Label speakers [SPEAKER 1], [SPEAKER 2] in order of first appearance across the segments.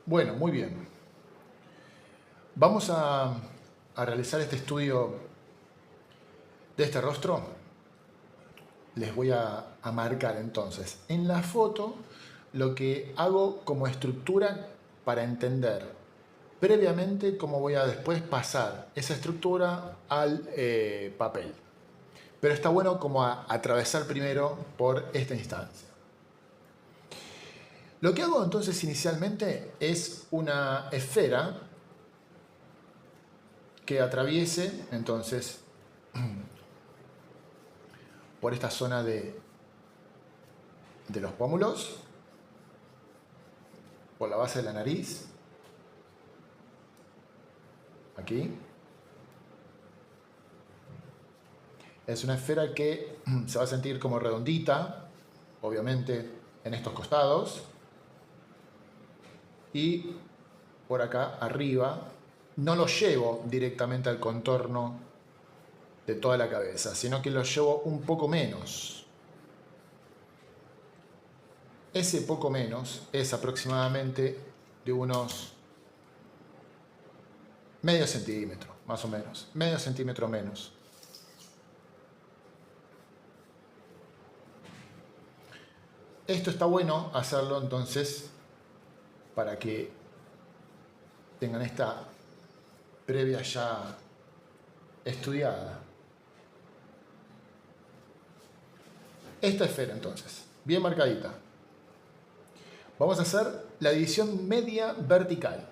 [SPEAKER 1] Bueno, muy bien. Vamos a realizar este estudio de este rostro. Les voy a marcar entonces en la foto lo que hago como estructura para entender previamente cómo voy a después pasar esa estructura al papel. Pero está bueno como atravesar primero por esta instancia. Lo que hago entonces inicialmente es una esfera que atraviese entonces por esta zona de los pómulos, por la base de la nariz, aquí. Es una esfera que se va a sentir como redondita, obviamente en estos costados, y por acá arriba. No lo llevo directamente al contorno de toda la cabeza, sino que lo llevo un poco menos. Ese poco menos es aproximadamente de unos medio centímetro, más o menos, medio centímetro menos. Esto está bueno hacerlo entonces para que tengan esta previa ya estudiada. Esta esfera entonces, bien marcadita. Vamos a hacer la división media vertical.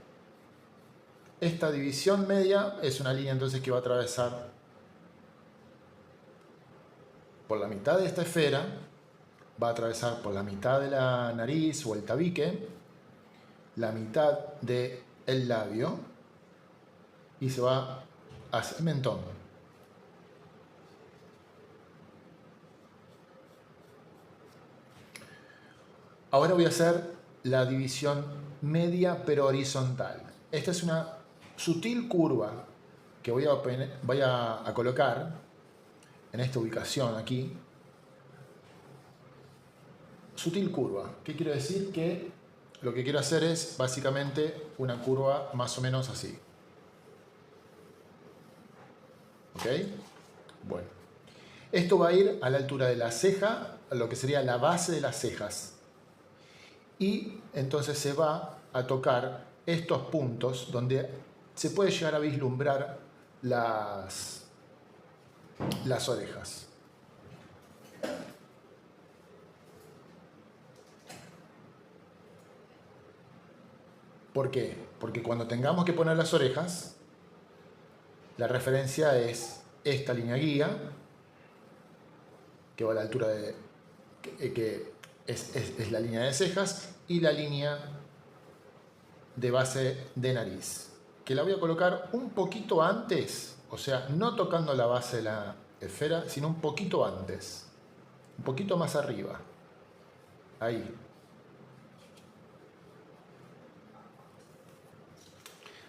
[SPEAKER 1] Esta división media es una línea entonces que va a atravesar por la mitad de esta esfera, va a atravesar por la mitad de la nariz o el tabique, la mitad del labio y se va hacia el mentón. Ahora voy a hacer la división media pero horizontal. Esta es una sutil curva que voy a colocar en esta ubicación aquí. Sutil curva. ¿Qué quiero decir? Que lo que quiero hacer es básicamente una curva más o menos así. ¿Ok? Bueno. Esto va a ir a la altura de la ceja, a lo que sería la base de las cejas. Y entonces se va a tocar estos puntos donde se puede llegar a vislumbrar las orejas. ¿Por qué? Porque cuando tengamos que poner las orejas, la referencia es esta línea guía, que va a la altura de... que es la línea de cejas, y la línea de base de nariz, que la voy a colocar un poquito antes, o sea, no tocando la base de la esfera, sino un poquito antes, un poquito más arriba, ahí.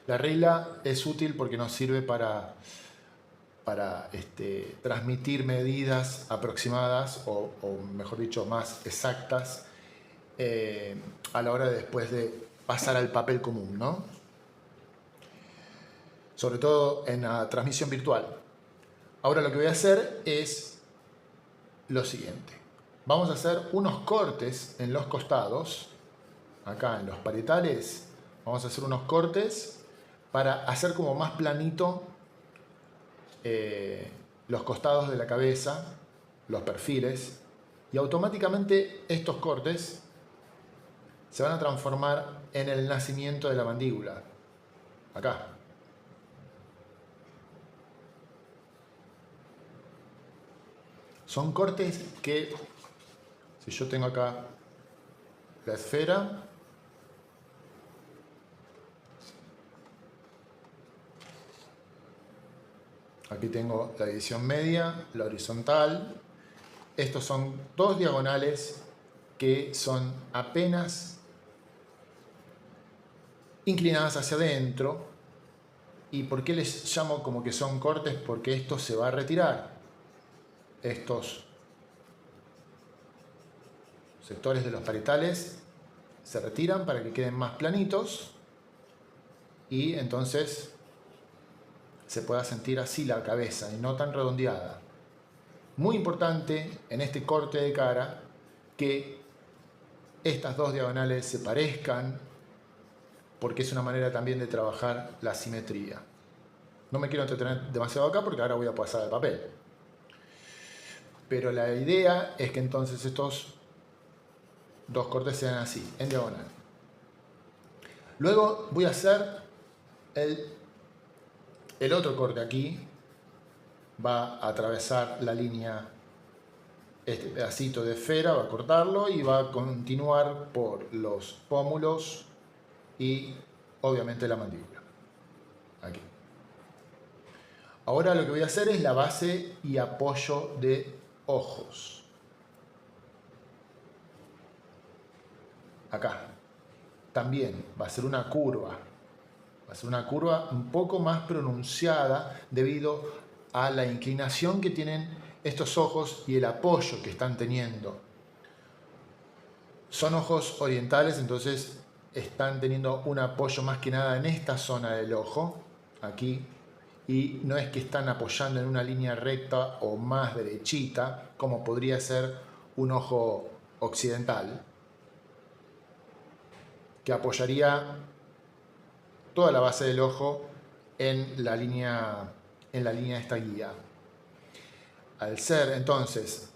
[SPEAKER 1] La regla es útil porque nos sirve para transmitir medidas aproximadas o mejor dicho, más exactas a la hora de después de pasar al papel común, ¿no? Sobre todo en la transmisión virtual. Ahora lo que voy a hacer es lo siguiente. Vamos a hacer unos cortes en los costados, acá en los parietales, vamos a hacer unos cortes para hacer como más planito los costados de la cabeza, los perfiles, y automáticamente estos cortes se van a transformar en el nacimiento de la mandíbula, acá. Son cortes que, si yo tengo acá la esfera, aquí tengo la división media, la horizontal. Estos son dos diagonales que son apenas inclinadas hacia adentro. ¿Y por qué les llamo como que son cortes? Porque esto se va a retirar. Estos sectores de los parietales se retiran para que queden más planitos. y entonces se pueda sentir así la cabeza y no tan redondeada. Muy importante en este corte de cara que estas dos diagonales se parezcan, porque es una manera también de trabajar la simetría. No me quiero entretener demasiado acá porque ahora voy a pasar al papel. Pero la idea es que entonces estos dos cortes sean así, en diagonal. Luego voy a hacer el otro corte aquí. Va a atravesar la línea, este pedacito de esfera, va a cortarlo y va a continuar por los pómulos y obviamente la mandíbula. Aquí. Ahora lo que voy a hacer es la base y apoyo de ojos. Acá. También va a ser una curva. Va a ser una curva un poco más pronunciada debido a la inclinación que tienen estos ojos y el apoyo que están teniendo. Son ojos orientales, entonces están teniendo un apoyo más que nada en esta zona del ojo, aquí, y no es que están apoyando en una línea recta o más derechita, como podría ser un ojo occidental, que apoyaría toda la base del ojo en la línea de esta guía. Al ser entonces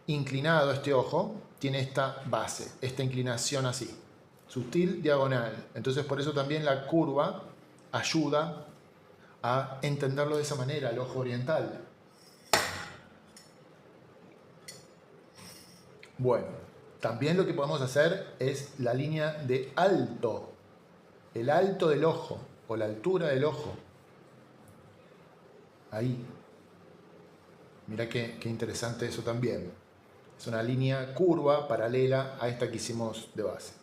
[SPEAKER 1] inclinado este ojo, tiene esta base, esta inclinación así, sutil, diagonal. Entonces por eso también la curva ayuda a entenderlo de esa manera, el ojo oriental. Bueno, también lo que podemos hacer es la línea de alto, el alto del ojo o la altura del ojo. Ahí. Mira qué interesante eso también. Es una línea curva paralela a esta que hicimos de base.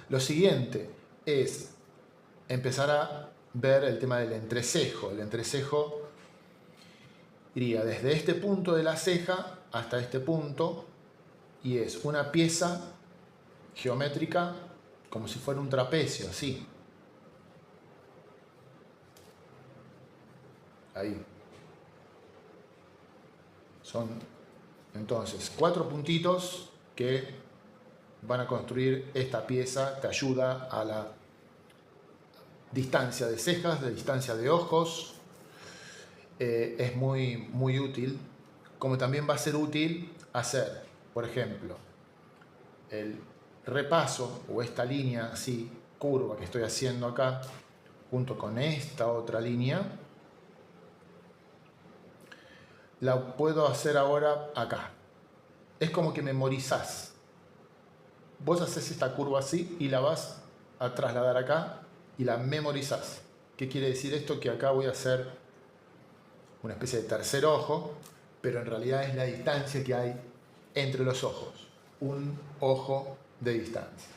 [SPEAKER 1] Lo siguiente es empezar a ver el tema del entrecejo. El entrecejo iría desde este punto de la ceja hasta este punto y es una pieza geométrica como si fuera un trapecio, así. Ahí. Son entonces 4 puntitos que van a construir esta pieza que ayuda a la distancia de cejas, de distancia de ojos. Es muy útil, como también va a ser útil hacer, por ejemplo, el repaso o esta línea así, curva que estoy haciendo acá, junto con esta otra línea. La puedo hacer ahora acá. Es como que memorizás. Vos haces esta curva así y la vas a trasladar acá y la memorizás. ¿Qué quiere decir esto? Que acá voy a hacer una especie de tercer ojo, pero en realidad es la distancia que hay entre los ojos. Un ojo de distancia.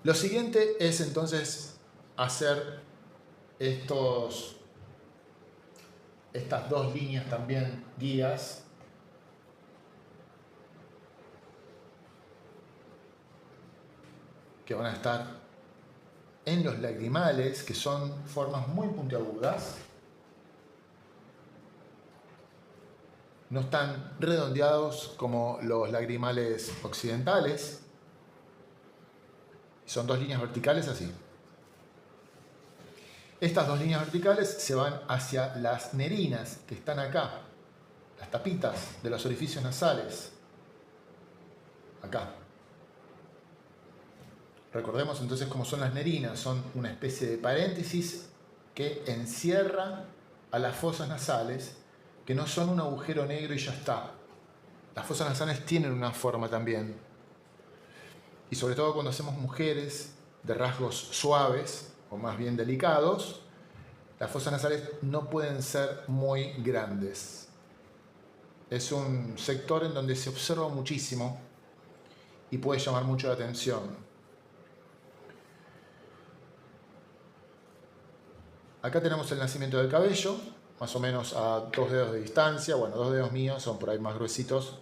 [SPEAKER 1] Lo siguiente es entonces hacer estas dos líneas también guías que van a estar en los lagrimales, que son formas muy puntiagudas. No están redondeados como los lagrimales occidentales. Son dos líneas verticales así. Estas dos líneas verticales se van hacia las nerinas que están acá, las tapitas de los orificios nasales, acá. Recordemos entonces cómo son las nerinas, son una especie de paréntesis que encierra a las fosas nasales, que no son un agujero negro y ya está. Las fosas nasales tienen una forma también. Y sobre todo cuando hacemos mujeres de rasgos suaves, o más bien delicados, las fosas nasales no pueden ser muy grandes. Es un sector en donde se observa muchísimo y puede llamar mucho la atención. Acá tenemos el nacimiento del cabello, más o menos a 2 dedos de distancia. Bueno, 2 dedos míos son por ahí más gruesitos.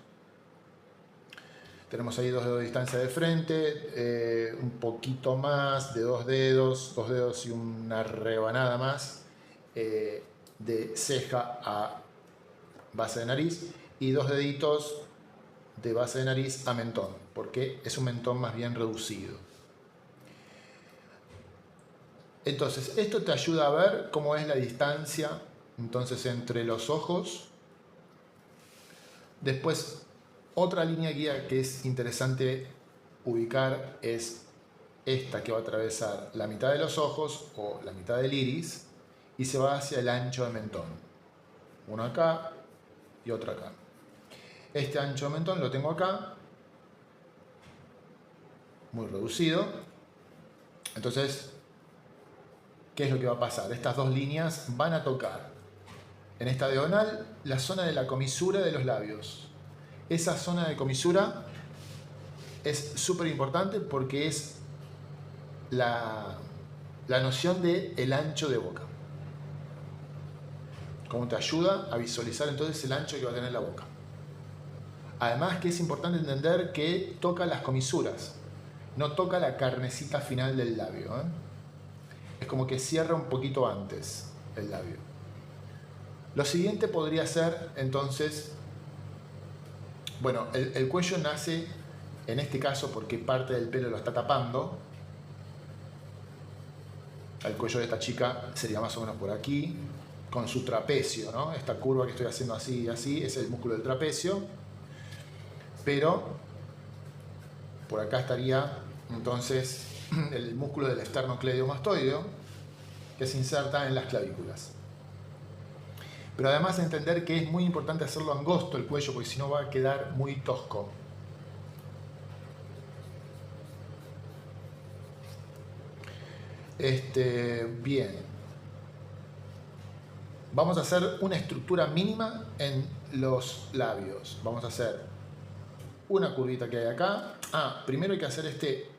[SPEAKER 1] Tenemos ahí 2 dedos de distancia de frente, un poquito más de 2 dedos y una rebanada más de ceja a base de nariz y 2 deditos de base de nariz a mentón, porque es un mentón más bien reducido. Entonces, esto te ayuda a ver cómo es la distancia entonces entre los ojos. Después, otra línea guía que es interesante ubicar es esta que va a atravesar la mitad de los ojos o la mitad del iris y se va hacia el ancho de mentón. Uno acá y otro acá. Este ancho de mentón lo tengo acá, muy reducido. Entonces, ¿qué es lo que va a pasar? Estas dos líneas van a tocar en esta diagonal la zona de la comisura de los labios. Esa zona de comisura es súper importante porque es la noción del ancho de boca. Cómo te ayuda a visualizar entonces el ancho que va a tener la boca. Además que es importante entender que toca las comisuras, no toca la carnecita final del labio. Es como que cierra un poquito antes el labio. Lo siguiente podría ser entonces, bueno, el cuello nace en este caso porque parte del pelo lo está tapando. El cuello de esta chica sería más o menos por aquí, con su trapecio, ¿no? Esta curva que estoy haciendo así y así es el músculo del trapecio. Pero por acá estaría entonces el músculo del esternocleidomastoideo que se inserta en las clavículas. Pero además entender que es muy importante hacerlo angosto el cuello porque si no va a quedar muy tosco. Bien. Vamos a hacer una estructura mínima en los labios. Vamos a hacer una curvita que hay acá. Primero hay que hacer este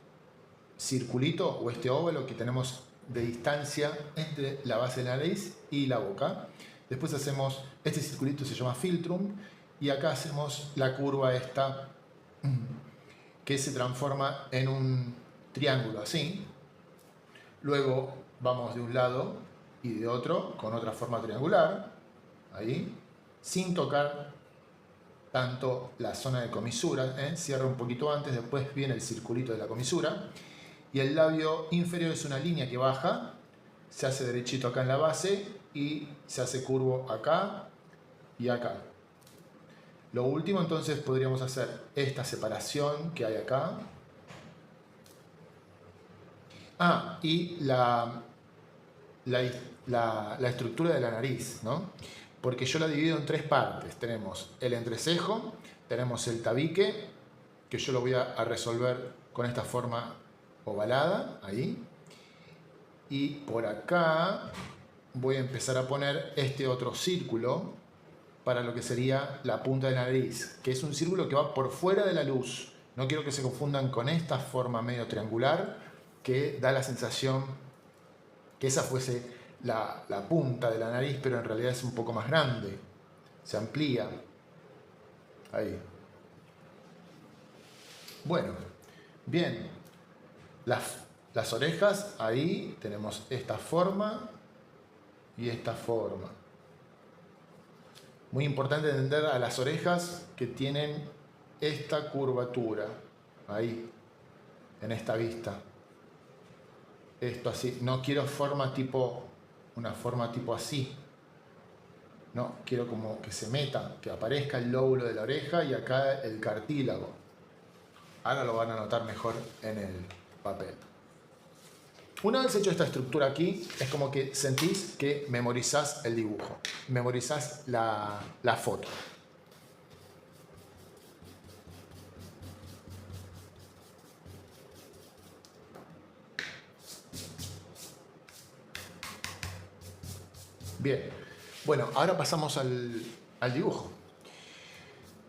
[SPEAKER 1] circulito o este óvalo que tenemos de distancia entre la base de la nariz y la boca. Después hacemos, este circulito se llama filtrum, y acá hacemos la curva esta que se transforma en un triángulo así. Luego vamos de un lado y de otro con otra forma triangular, ahí, sin tocar tanto la zona de comisura, cierra un poquito antes, después viene el circulito de la comisura, y el labio inferior es una línea que baja, se hace derechito acá en la base y se hace curvo acá y acá. Lo último entonces podríamos hacer esta separación que hay acá. Y la estructura de la nariz, ¿no? Porque yo la divido en 3 partes. Tenemos el entrecejo, tenemos el tabique, que yo lo voy a resolver con esta forma ovalada, ahí. Y por acá voy a empezar a poner este otro círculo para lo que sería la punta de la nariz, que es un círculo que va por fuera de la luz. No quiero que se confundan con esta forma medio triangular, que da la sensación que esa fuese la punta de la nariz, pero en realidad es un poco más grande, se amplía. Ahí. Bueno, bien. Las orejas, ahí tenemos esta forma y esta forma. Muy importante entender a las orejas que tienen esta curvatura, ahí, en esta vista. Esto así, no quiero una forma tipo así. No, quiero como que se meta, que aparezca el lóbulo de la oreja y acá el cartílago. Ahora lo van a notar mejor en el papel. Una vez hecho esta estructura aquí, es como que sentís que memorizás el dibujo, memorizás la foto. Bien, bueno, ahora pasamos al dibujo.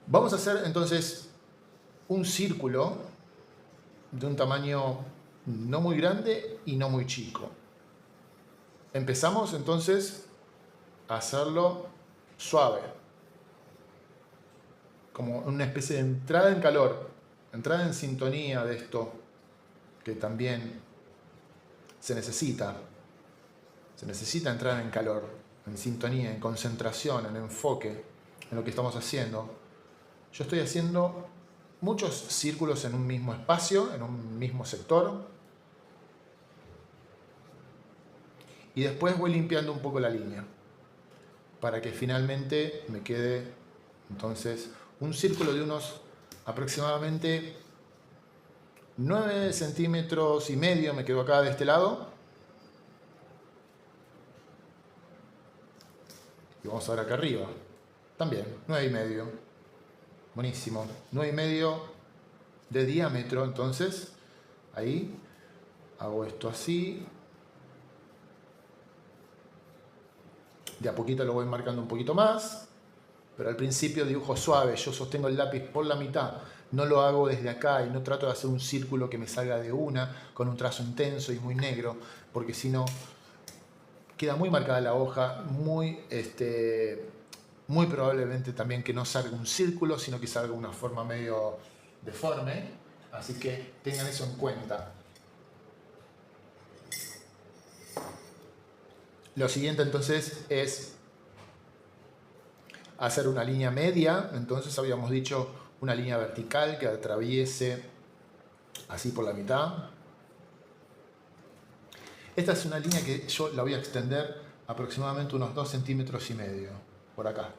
[SPEAKER 1] Vamos a hacer entonces un círculo de un tamaño no muy grande y no muy chico. Empezamos entonces a hacerlo suave, como una especie de entrada en calor. entrar en sintonía de esto que también se necesita entrar en calor, en sintonía, en concentración, en enfoque, en lo que estamos haciendo. Yo estoy haciendo muchos círculos en un mismo espacio, en un mismo sector, y después voy limpiando un poco la línea para que finalmente me quede entonces un círculo de unos aproximadamente 9 centímetros y medio me quedo acá de este lado. Y vamos a ver acá arriba. También, 9 y medio. Buenísimo. 9 y medio de diámetro. Entonces, ahí hago esto así. De a poquito lo voy marcando un poquito más. Pero al principio dibujo suave. Yo sostengo el lápiz por la mitad. No lo hago desde acá y no trato de hacer un círculo que me salga de una con un trazo intenso y muy negro, porque si no queda muy marcada la hoja, muy probablemente también que no salga un círculo, sino que salga una forma medio deforme. Así que tengan eso en cuenta. Lo siguiente entonces es hacer una línea media. Entonces habíamos dicho una línea vertical que atraviese así por la mitad. Esta es una línea que yo la voy a extender aproximadamente unos 2 centímetros y medio, por acá.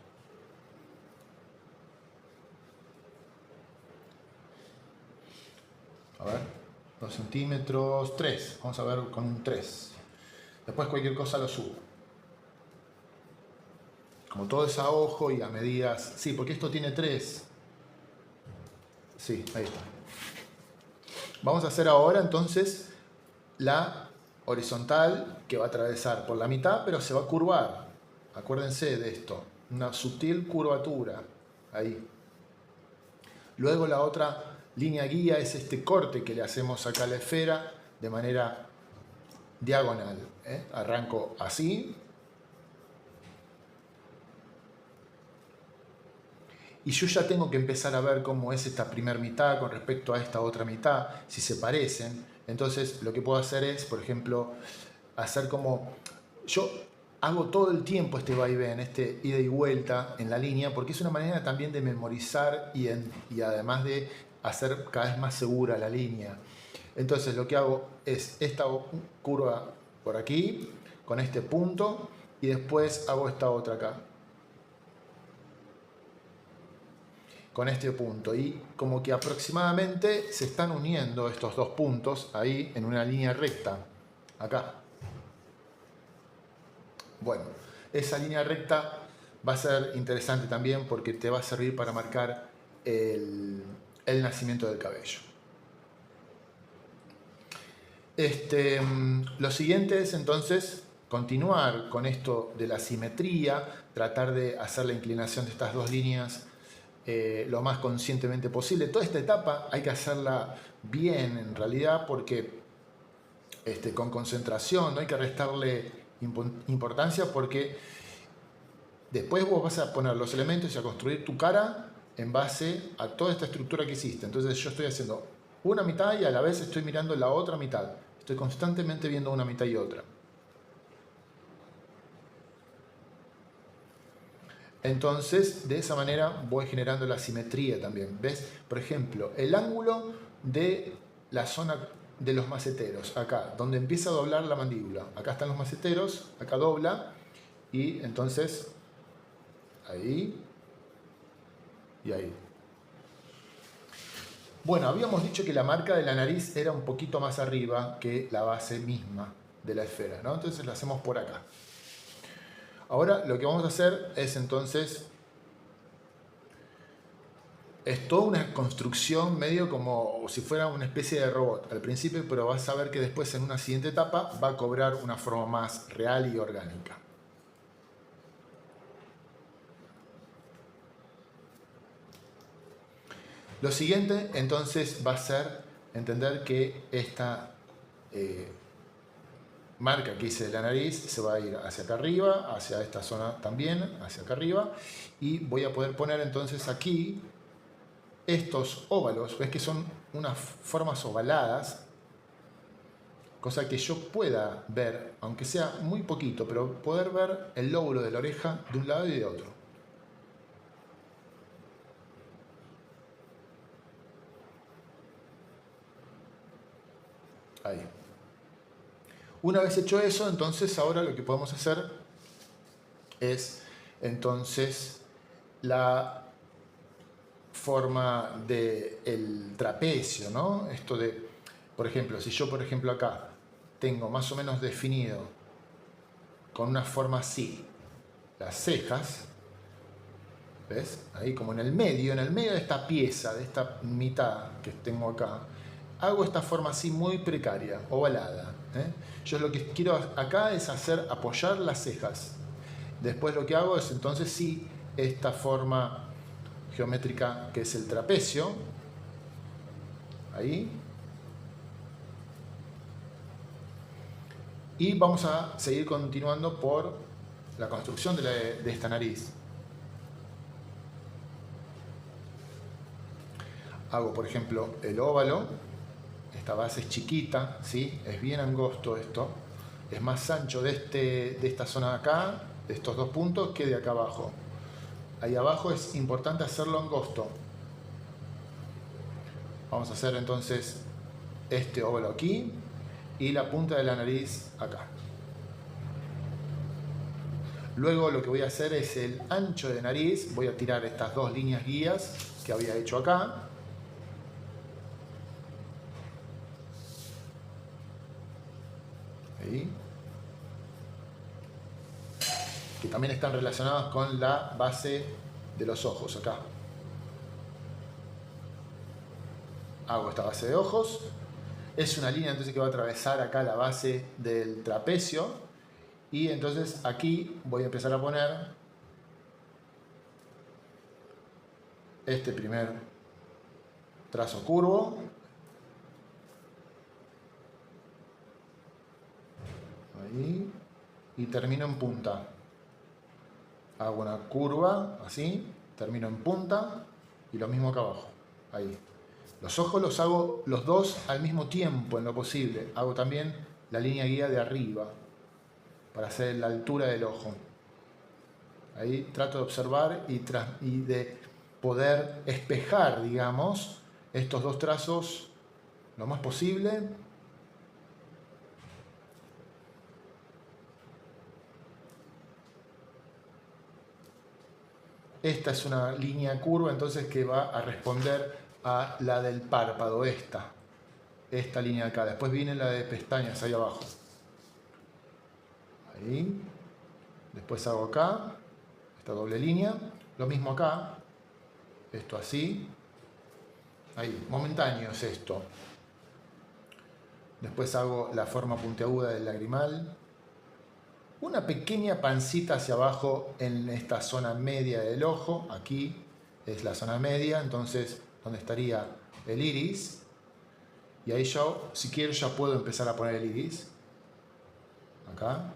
[SPEAKER 1] A ver, 2 centímetros, 3. Vamos a ver con un 3. Después cualquier cosa lo subo. Como todo es a ojo y a medidas. Sí, porque esto tiene 3. Sí, ahí está. Vamos a hacer ahora entonces la horizontal que va a atravesar por la mitad, pero se va a curvar. Acuérdense de esto. Una sutil curvatura. Ahí. Luego la otra línea guía es este corte que le hacemos acá a la esfera de manera diagonal. Arranco así. Y yo ya tengo que empezar a ver cómo es esta primera mitad con respecto a esta otra mitad, si se parecen. Entonces lo que puedo hacer es, por ejemplo, hacer como... Yo hago todo el tiempo este vaivén, este ida y vuelta en la línea, porque es una manera también de memorizar y además de hacer cada vez más segura la línea. Entonces lo que hago es esta curva por aquí, con este punto, y después hago esta otra acá, con este punto, y como que aproximadamente se están uniendo estos dos puntos ahí en una línea recta, acá. Bueno, esa línea recta va a ser interesante también porque te va a servir para marcar el nacimiento del cabello. Lo siguiente es entonces continuar con esto de la simetría, tratar de hacer la inclinación de estas dos líneas lo más conscientemente posible. Toda esta etapa hay que hacerla bien en realidad porque con concentración, no hay que restarle importancia porque después vos vas a poner los elementos y a construir tu cara en base a toda esta estructura que hiciste. Entonces yo estoy haciendo una mitad y a la vez estoy mirando la otra mitad. Estoy constantemente viendo una mitad y otra. Entonces, de esa manera voy generando la simetría también. ¿Ves? Por ejemplo, el ángulo de la zona de los maceteros, acá, donde empieza a doblar la mandíbula. Acá están los maceteros, acá dobla, y entonces, ahí y ahí. Bueno, habíamos dicho que la marca de la nariz era un poquito más arriba que la base misma de la esfera, ¿no? Entonces la hacemos por acá. Ahora lo que vamos a hacer es entonces, es toda una construcción medio como si fuera una especie de robot al principio, pero vas a ver que después en una siguiente etapa va a cobrar una forma más real y orgánica. Lo siguiente entonces va a ser entender que esta marca que hice de la nariz se va a ir hacia acá arriba, hacia esta zona también, hacia acá arriba, y voy a poder poner entonces aquí estos óvalos, ves que son unas formas ovaladas, cosa que yo pueda ver, aunque sea muy poquito, pero poder ver el lóbulo de la oreja de un lado y de otro. Ahí. Una vez hecho eso, entonces ahora lo que podemos hacer es entonces la forma del trapecio, ¿no? Esto de, por ejemplo, si yo por ejemplo acá tengo más o menos definido con una forma así las cejas, ¿ves? Ahí como en el medio de esta pieza, de esta mitad que tengo acá, hago esta forma así muy precaria, ovalada. Yo lo que quiero acá es hacer apoyar las cejas. Después lo que hago es entonces sí esta forma geométrica que es el trapecio. Ahí. Y vamos a seguir continuando por la construcción de esta nariz. Hago, por ejemplo, el óvalo. Esta base es chiquita, ¿sí? Es bien angosto esto. Es más ancho de esta zona de acá, de estos dos puntos, que de acá abajo. Ahí abajo es importante hacerlo angosto. Vamos a hacer entonces este óvalo aquí y la punta de la nariz acá. Luego lo que voy a hacer es el ancho de nariz. Voy a tirar estas dos líneas guías que había hecho acá. Ahí. Que también están relacionadas con la base de los ojos acá. Hago esta base de ojos. Es una línea entonces que va a atravesar acá la base del trapecio. Y entonces aquí voy a empezar a poner este primer trazo curvo. Ahí. Y termino en punta. Hago una curva así, termino en punta y lo mismo acá abajo. Ahí. Los ojos los hago los dos al mismo tiempo en lo posible. Hago también la línea guía de arriba para hacer la altura del ojo. Ahí trato de observar y de poder espejar, digamos, estos dos trazos lo más posible. Esta es una línea curva, entonces que va a responder a la del párpado, esta línea de acá. Después viene la de pestañas ahí abajo. Ahí. Después hago acá, esta doble línea. Lo mismo acá. Esto así. Ahí, momentáneo es esto. Después hago la forma puntiaguda del lagrimal. Una pequeña pancita hacia abajo en esta zona media del ojo. Aquí es la zona media, entonces donde estaría el iris. Y ahí yo, si quiero, ya puedo empezar a poner el iris. Acá.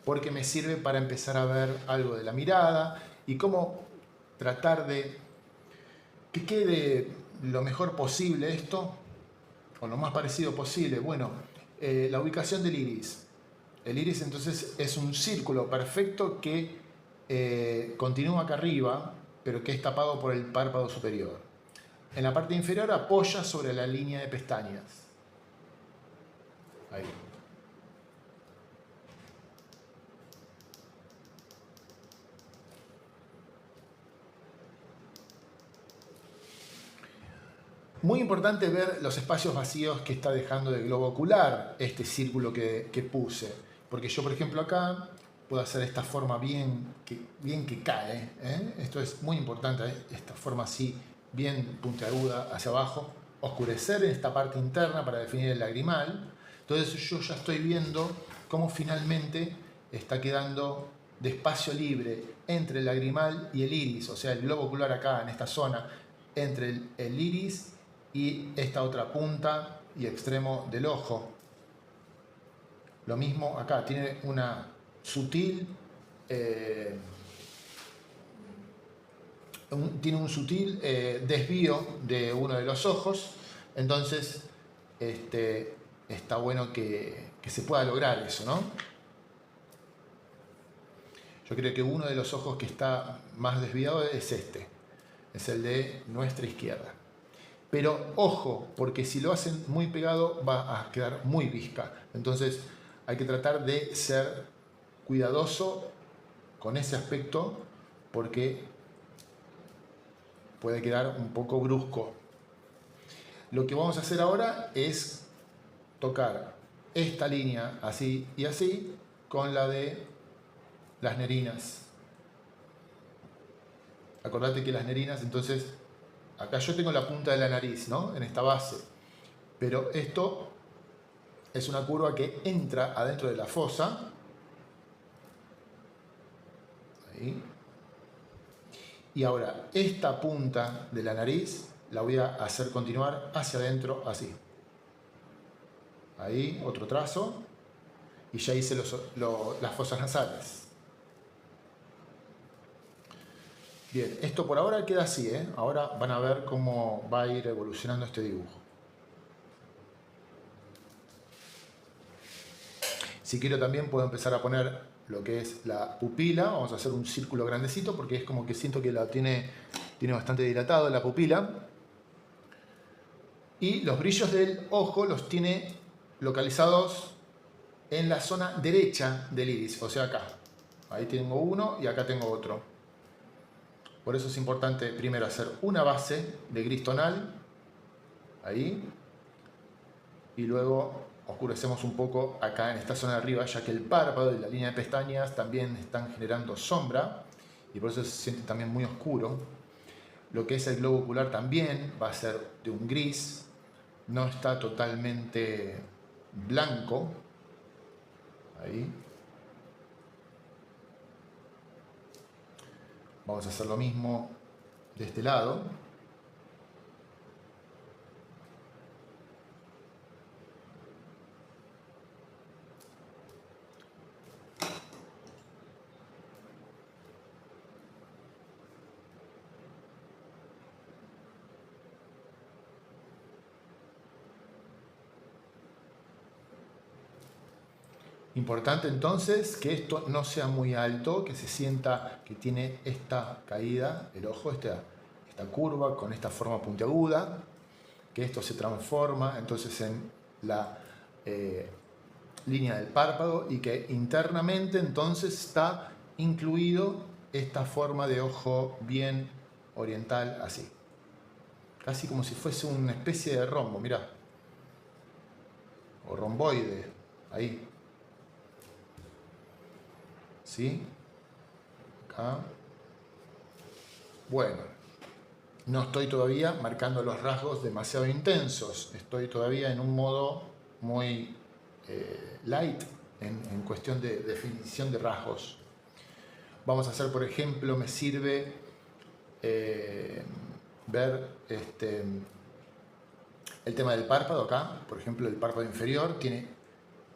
[SPEAKER 1] Porque me sirve para empezar a ver algo de la mirada y cómo tratar de que quede lo mejor posible esto, o lo más parecido posible. Bueno, la ubicación del iris. El iris entonces es un círculo perfecto que continúa acá arriba, pero que es tapado por el párpado superior. En la parte inferior apoya sobre la línea de pestañas. Ahí. Muy importante ver los espacios vacíos que está dejando el globo ocular, este círculo que puse. Porque yo, por ejemplo, acá puedo hacer esta forma bien que cae. Esto es muy importante, esta forma así, bien puntiaguda hacia abajo. Oscurecer en esta parte interna para definir el lagrimal. Entonces yo ya estoy viendo cómo finalmente está quedando de espacio libre entre el lagrimal y el iris. O sea, el globo ocular acá, en esta zona, entre el iris y esta otra punta y extremo del ojo. Lo mismo acá, tiene una sutil tiene un sutil desvío de uno de los ojos, entonces está bueno que se pueda lograr eso, ¿no? Yo creo que uno de los ojos que está más desviado es este, es el de nuestra izquierda. Pero ojo, porque si lo hacen muy pegado va a quedar muy visca. Entonces hay que tratar de ser cuidadoso con ese aspecto porque puede quedar un poco brusco. Lo que vamos a hacer ahora es tocar esta línea así y así con la de las narinas. Acordate que las narinas, entonces, acá yo tengo la punta de la nariz, ¿no? En esta base. Pero esto es una curva que entra adentro de la fosa. Ahí. Y ahora, esta punta de la nariz la voy a hacer continuar hacia adentro, así. Ahí, otro trazo. Y ya hice las fosas nasales. Bien, esto por ahora queda así, ¿eh? Ahora van a ver cómo va a ir evolucionando este dibujo. Si quiero también puedo empezar a poner lo que es la pupila. Vamos a hacer un círculo grandecito porque es como que siento que la tiene bastante dilatado la pupila. Y los brillos del ojo los tiene localizados en la zona derecha del iris, o sea acá. Ahí tengo uno y acá tengo otro. Por eso es importante primero hacer una base de gris tonal, ahí, y luego oscurecemos un poco acá en esta zona de arriba, ya que el párpado y la línea de pestañas también están generando sombra, y por eso se siente también muy oscuro. Lo que es el globo ocular también va a ser de un gris, no está totalmente blanco, ahí. Vamos a hacer lo mismo de este lado. Importante entonces que esto no sea muy alto, que se sienta que tiene esta caída, el ojo, esta curva con esta forma puntiaguda, que esto se transforma entonces en la línea del párpado y que internamente entonces está incluido esta forma de ojo bien oriental así. Casi como si fuese una especie de rombo, mirá. O romboide, ahí. ¿Sí? Acá. Bueno, no estoy todavía marcando los rasgos demasiado intensos. Estoy todavía en un modo muy light en cuestión de definición de rasgos. Vamos a hacer, por ejemplo, me sirve ver el tema del párpado acá. Por ejemplo, el párpado inferior tiene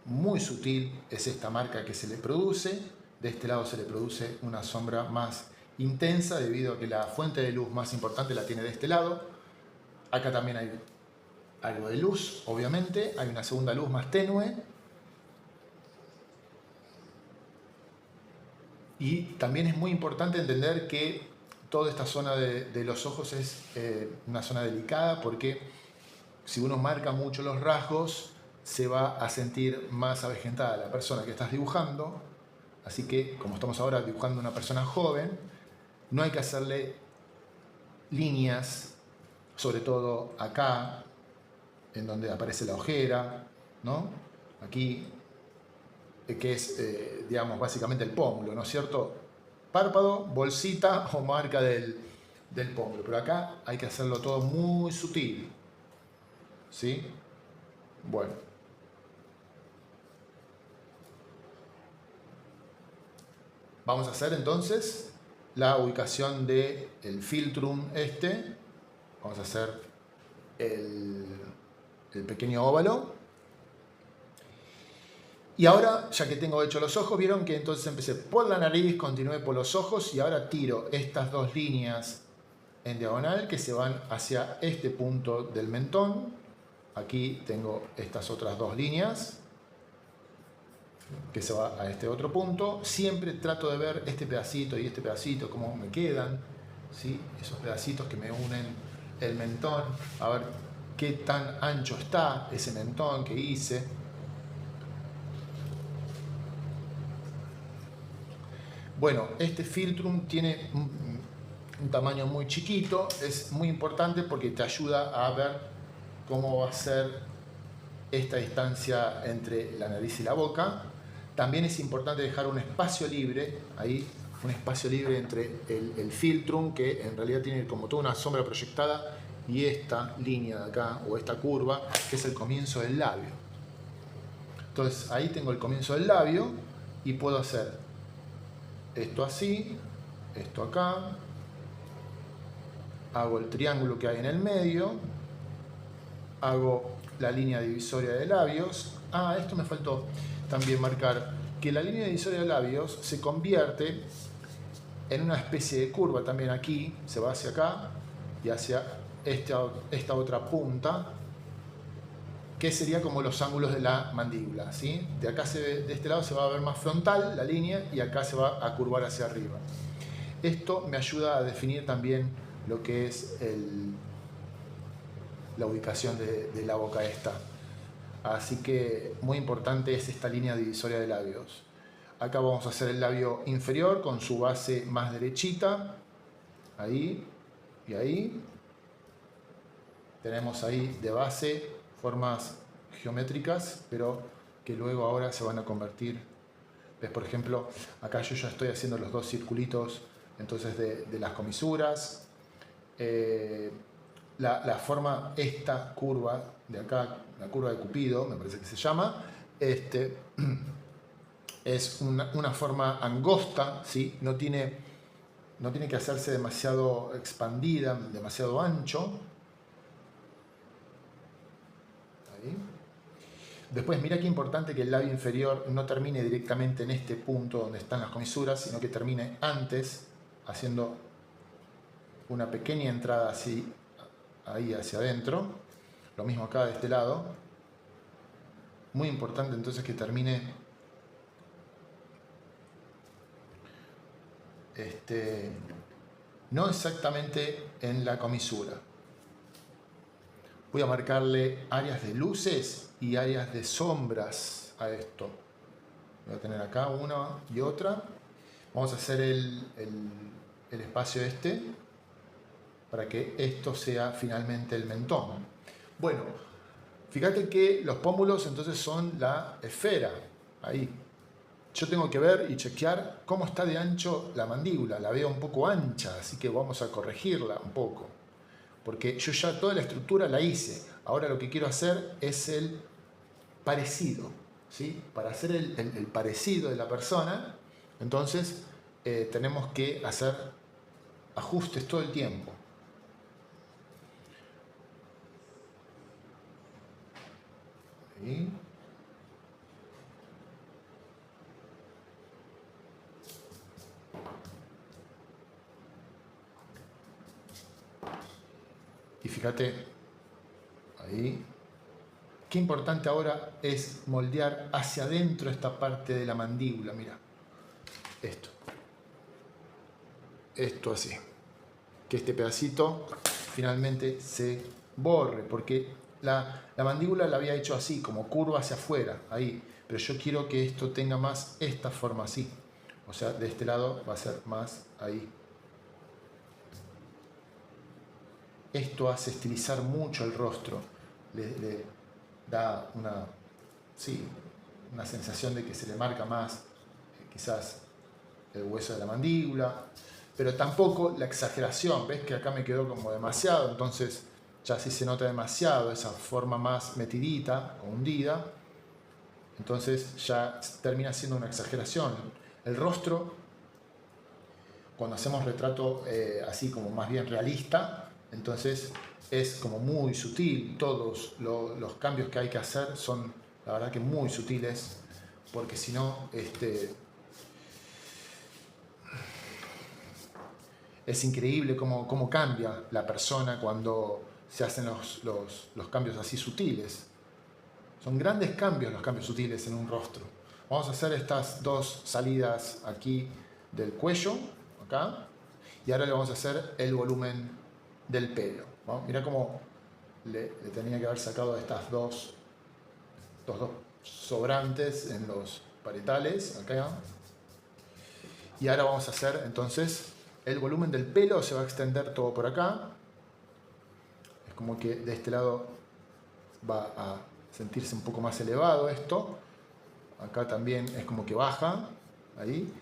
[SPEAKER 1] muy sutil, es esta marca que se le produce. De este lado se le produce una sombra más intensa debido a que la fuente de luz más importante la tiene de este lado. Acá también hay algo de luz, obviamente. Hay una segunda luz más tenue. Y también es muy importante entender que toda esta zona de los ojos es una zona delicada porque si uno marca mucho los rasgos se va a sentir más avejentada la persona que estás dibujando. Así que, como estamos ahora dibujando a una persona joven, no hay que hacerle líneas, sobre todo acá, en donde aparece la ojera, ¿no? Aquí, que es, digamos, básicamente el pómulo, ¿no es cierto? Párpado, bolsita o marca del pómulo. Pero acá hay que hacerlo todo muy sutil, ¿sí? Bueno. Vamos a hacer entonces la ubicación del filtrum este. Vamos a hacer el pequeño óvalo. Y ahora, ya que tengo hecho los ojos, vieron que entonces empecé por la nariz, continué por los ojos y ahora tiro estas dos líneas en diagonal que se van hacia este punto del mentón. Aquí tengo estas otras dos líneas que se va a este otro punto. Siempre trato de ver este pedacito y este pedacito, cómo me quedan, ¿sí? Esos pedacitos que me unen el mentón, a ver qué tan ancho está ese mentón que hice. Bueno, este Philtrum tiene un tamaño muy chiquito, es muy importante porque te ayuda a ver cómo va a ser esta distancia entre la nariz y la boca. También es importante dejar un espacio libre, ahí, un espacio libre entre el Philtrum, que en realidad tiene como toda una sombra proyectada, y esta línea de acá, o esta curva, que es el comienzo del labio. Entonces ahí tengo el comienzo del labio y puedo hacer esto así, esto acá, hago el triángulo que hay en el medio, hago la línea divisoria de labios. Ah, esto me faltó también marcar, que la línea divisoria de labios se convierte en una especie de curva también aquí, se va hacia acá y hacia esta otra punta, que sería como los ángulos de la mandíbula, ¿sí? De acá de este lado se va a ver más frontal la línea y acá se va a curvar hacia arriba. Esto me ayuda a definir también lo que es la ubicación de la boca esta. Así que muy importante es esta línea divisoria de labios. Acá vamos a hacer el labio inferior con su base más derechita. Ahí y ahí. Tenemos ahí de base formas geométricas, pero que luego ahora se van a convertir. ¿Ves? Por ejemplo, acá yo ya estoy haciendo los dos circulitos entonces de las comisuras. La forma, esta curva de acá, la curva de Cupido, me parece que se llama, es una forma angosta, ¿sí? No tiene que hacerse demasiado expandida, demasiado ancho. Ahí. Después, mira qué importante que el labio inferior no termine directamente en este punto donde están las comisuras, sino que termine antes, haciendo una pequeña entrada así, ahí hacia adentro. Lo mismo acá de este lado. Muy importante entonces que termine no exactamente en la comisura. Voy a marcarle áreas de luces y áreas de sombras a esto. Voy a tener acá una y otra. Vamos a hacer el espacio para que esto sea finalmente el mentón. Bueno, fíjate que los pómulos entonces son la esfera, ahí. Yo tengo que ver y chequear cómo está de ancho la mandíbula. La veo un poco ancha, así que vamos a corregirla un poco. Porque yo ya toda la estructura la hice. Ahora lo que quiero hacer es el parecido, ¿sí? Para hacer el parecido de la persona, entonces tenemos que hacer ajustes todo el tiempo. Ahí. Y fíjate, ahí. Qué importante ahora es moldear hacia adentro esta parte de la mandíbula, mira. Esto así. Que este pedacito finalmente se borre, porque la mandíbula la había hecho así, como curva hacia afuera, ahí. Pero yo quiero que esto tenga más esta forma así. O sea, de este lado va a ser más ahí. Esto hace estilizar mucho el rostro. Le da una sensación de que se le marca más, quizás, el hueso de la mandíbula. Pero tampoco la exageración. ¿Ves que acá me quedó como demasiado? Entonces ya sí se nota demasiado esa forma más metidita o hundida. Entonces ya termina siendo una exageración. El rostro, cuando hacemos retrato así como más bien realista, entonces es como muy sutil. Todos los cambios que hay que hacer son la verdad que muy sutiles, porque si no Es increíble cómo cambia la persona cuando se hacen los cambios así sutiles. Son grandes cambios los cambios sutiles en un rostro. Vamos a hacer estas dos salidas aquí del cuello, acá, y ahora le vamos a hacer el volumen del pelo. ¿No? Mirá cómo le tenía que haber sacado estos dos sobrantes en los parietales, acá. Y ahora vamos a hacer entonces el volumen del pelo, se va a extender todo por acá. Es como que de este lado va a sentirse un poco más elevado esto. Acá también es como que baja, ahí.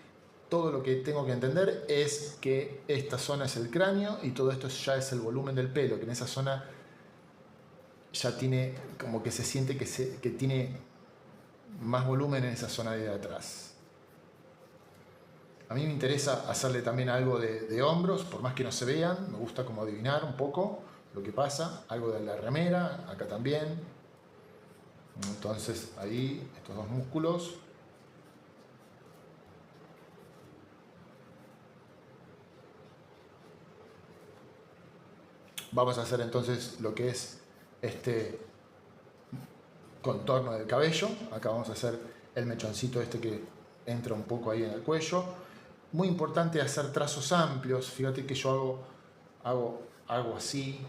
[SPEAKER 1] Todo lo que tengo que entender es que esta zona es el cráneo y todo esto ya es el volumen del pelo, que en esa zona ya tiene, como que se siente que tiene más volumen en esa zona de atrás. A mí me interesa hacerle también algo de hombros, por más que no se vean, me gusta como adivinar un poco lo que pasa, algo de la remera, acá también. Entonces ahí, estos dos músculos. Vamos a hacer entonces lo que es este contorno del cabello. Acá vamos a hacer el mechoncito este que entra un poco ahí en el cuello. Muy importante hacer trazos amplios. Fíjate que yo hago así,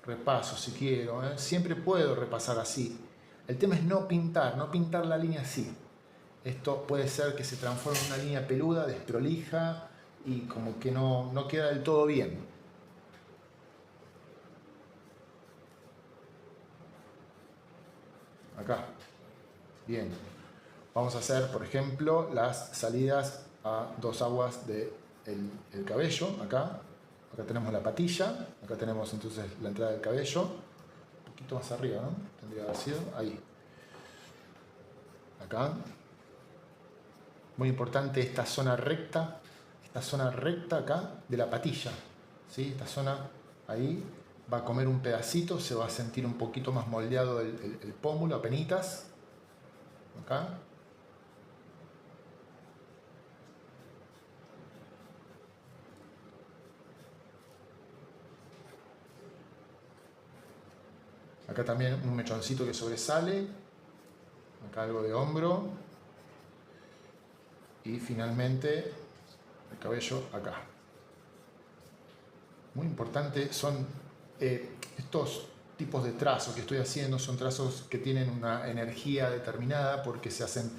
[SPEAKER 1] repaso si quiero. Siempre puedo repasar así. El tema es no pintar la línea así. Esto puede ser que se transforme en una línea peluda, desprolija y como que no queda del todo bien. Acá. Bien. Vamos a hacer, por ejemplo, las salidas a dos aguas del cabello. Acá tenemos la patilla. Acá tenemos entonces la entrada del cabello. Un poquito más arriba, ¿no? Tendría que haber sido ahí. Acá. Muy importante esta zona recta acá de la patilla. ¿Sí? Esta zona ahí va a comer un pedacito, se va a sentir un poquito más moldeado el pómulo, apenitas. Acá. Acá también un mechoncito que sobresale. Acá algo de hombro. Y finalmente el cabello acá. Muy importante son estos tipos de trazos que estoy haciendo, son trazos que tienen una energía determinada porque se hacen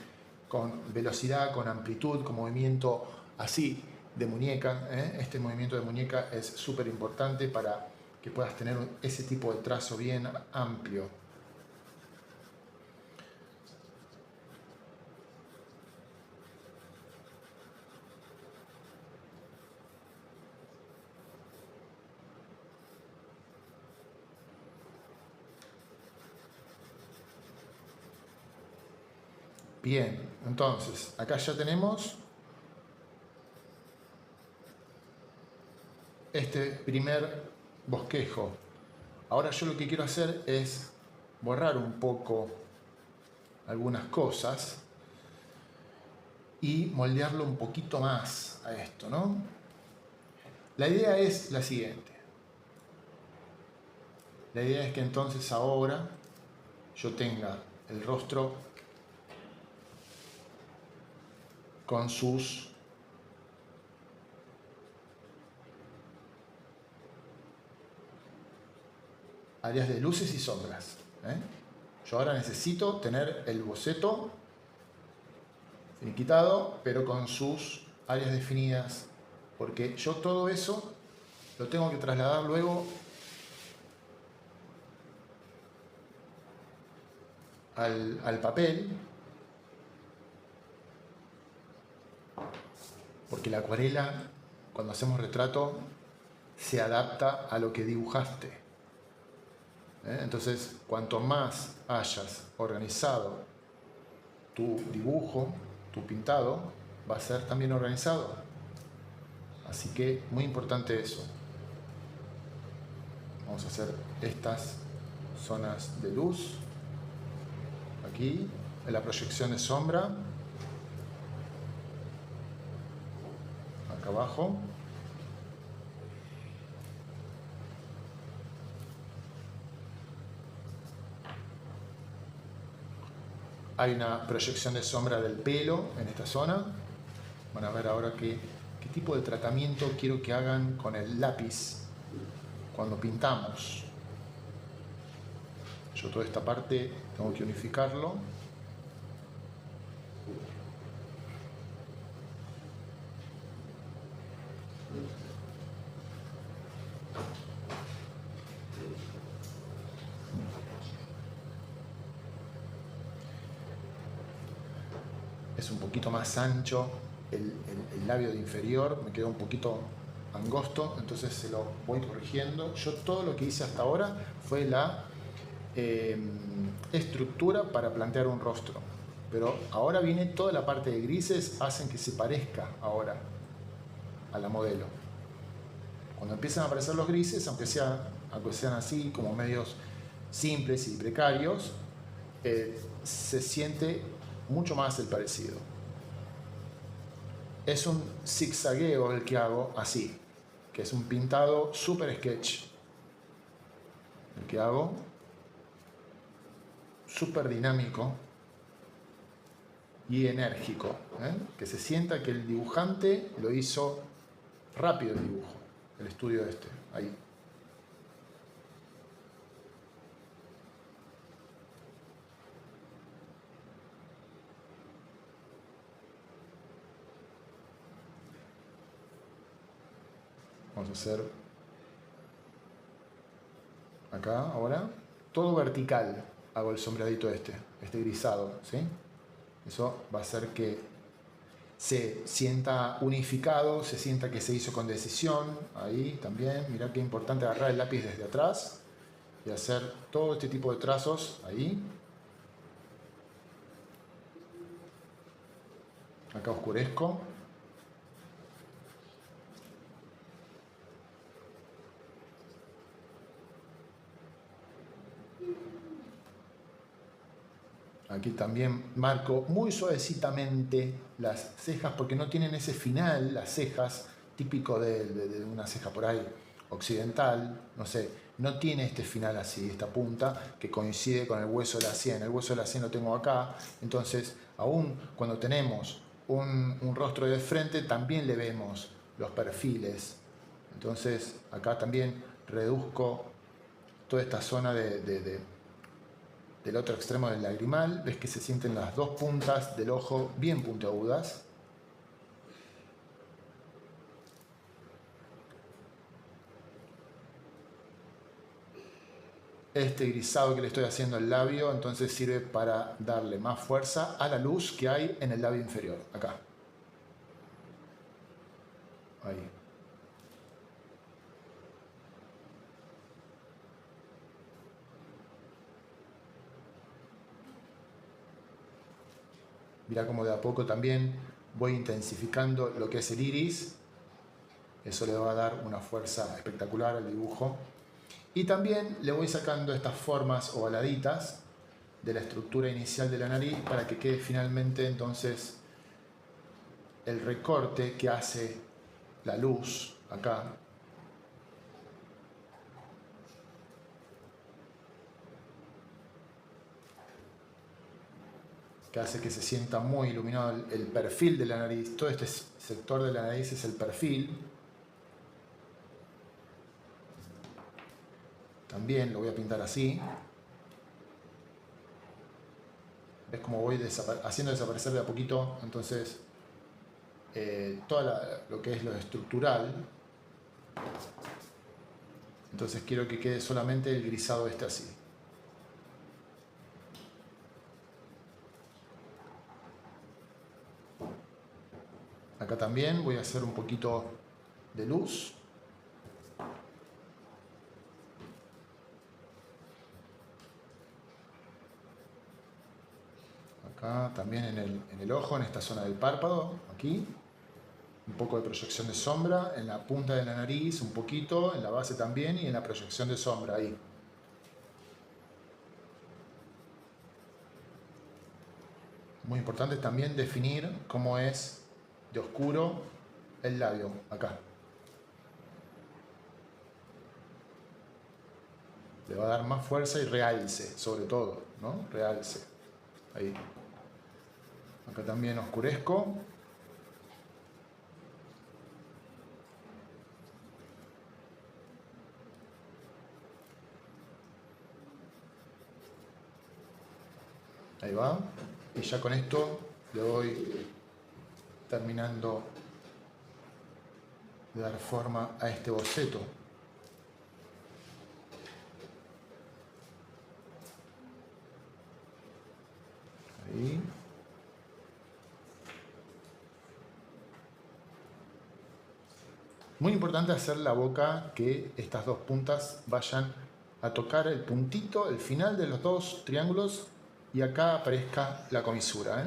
[SPEAKER 1] con velocidad, con amplitud, con movimiento así de muñeca. Este movimiento de muñeca es súper importante para que puedas tener ese tipo de trazo bien amplio. Bien, entonces, acá ya tenemos este primer bosquejo. Ahora yo lo que quiero hacer es borrar un poco algunas cosas y moldearlo un poquito más a esto, ¿no? La idea es la siguiente. La idea es que entonces ahora yo tenga el rostro con sus áreas de luces y sombras. Yo ahora necesito tener el boceto finiquitado, pero con sus áreas definidas, porque yo todo eso lo tengo que trasladar luego al papel, porque la acuarela, cuando hacemos retrato, se adapta a lo que dibujaste. Entonces, cuanto más hayas organizado tu dibujo, tu pintado, va a ser también organizado. Así que, muy importante eso. Vamos a hacer estas zonas de luz. Aquí, en la proyección de sombra. Acá abajo. Hay una proyección de sombra del pelo en esta zona. Van a ver ahora qué tipo de tratamiento quiero que hagan con el lápiz cuando pintamos. Yo toda esta parte tengo que unificarlo. Es un poquito más ancho el labio de inferior, me quedó un poquito angosto, entonces se lo voy corrigiendo. Yo todo lo que hice hasta ahora fue la estructura para plantear un rostro, pero ahora viene toda la parte de grises, hacen que se parezca ahora a la modelo. Cuando empiezan a aparecer los grises, aunque sean así como medios simples y precarios, se siente mucho más el parecido. Es un zigzagueo el que hago así, que es un pintado super sketch. El que hago súper dinámico y enérgico, que se sienta que el dibujante lo hizo rápido el dibujo, el estudio este, ahí. Vamos a hacer acá ahora, todo vertical hago el sombreadito este grisado, ¿sí? Eso va a hacer que se sienta unificado, se sienta que se hizo con decisión, ahí también, mirá qué importante agarrar el lápiz desde atrás y hacer todo este tipo de trazos ahí. Acá oscurezco. Aquí también marco muy suavecitamente las cejas porque no tienen ese final, las cejas, típico de una ceja por ahí occidental, no sé, no tiene este final así, esta punta que coincide con el hueso de la sien. El hueso de la sien lo tengo acá, entonces aún cuando tenemos un rostro de frente también le vemos los perfiles. Entonces acá también reduzco toda esta zona del otro extremo del lagrimal. Ves que se sienten las dos puntas del ojo bien puntiagudas. Este grisado que le estoy haciendo al labio entonces sirve para darle más fuerza a la luz que hay en el labio inferior, acá. Ahí. Mirá cómo de a poco también voy intensificando lo que es el iris. Eso le va a dar una fuerza espectacular al dibujo. Y también le voy sacando estas formas ovaladitas de la estructura inicial de la nariz para que quede finalmente entonces el recorte que hace la luz acá. Que hace que se sienta muy iluminado el perfil de la nariz. Todo este sector de la nariz es el perfil. También lo voy a pintar así. ¿Ves cómo voy haciendo desaparecer de a poquito? Entonces, todo lo que es lo estructural. Entonces quiero que quede solamente el grisado este así. Acá también voy a hacer un poquito de luz. Acá también en el ojo, en esta zona del párpado, aquí. Un poco de proyección de sombra en la punta de la nariz, un poquito, en la base también y en la proyección de sombra ahí. Muy importante también definir cómo es de oscuro el labio, acá. Le va a dar más fuerza y realce, sobre todo, ¿no? Realce. Ahí. Acá también oscurezco. Ahí va. Y ya con esto le voy terminando de dar forma a este boceto. Ahí. Muy importante hacer la boca que estas dos puntas vayan a tocar el puntito, el final de los dos triángulos, y acá aparezca la comisura, ¿eh?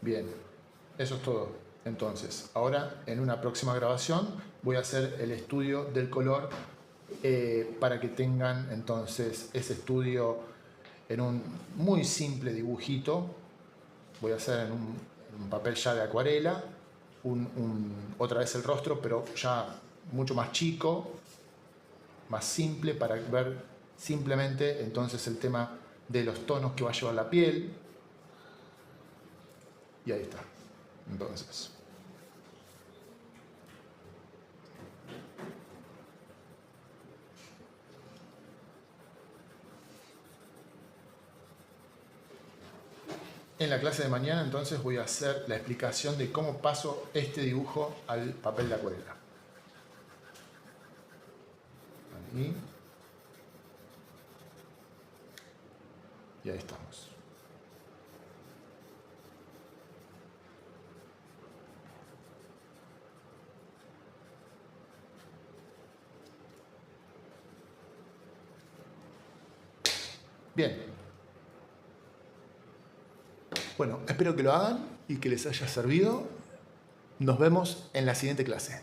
[SPEAKER 1] Bien, eso es todo. Entonces, ahora en una próxima grabación voy a hacer el estudio del color para que tengan entonces ese estudio en un muy simple dibujito. Voy a hacer en un papel ya de acuarela, otra vez el rostro, pero ya mucho más chico, más simple, para ver simplemente entonces el tema de los tonos que va a llevar la piel. Y ahí está. Entonces, en la clase de mañana entonces voy a hacer la explicación de cómo paso este dibujo al papel de acuarela. Ahí. Y ahí estamos. Bien. Bueno, espero que lo hagan y que les haya servido. Nos vemos en la siguiente clase.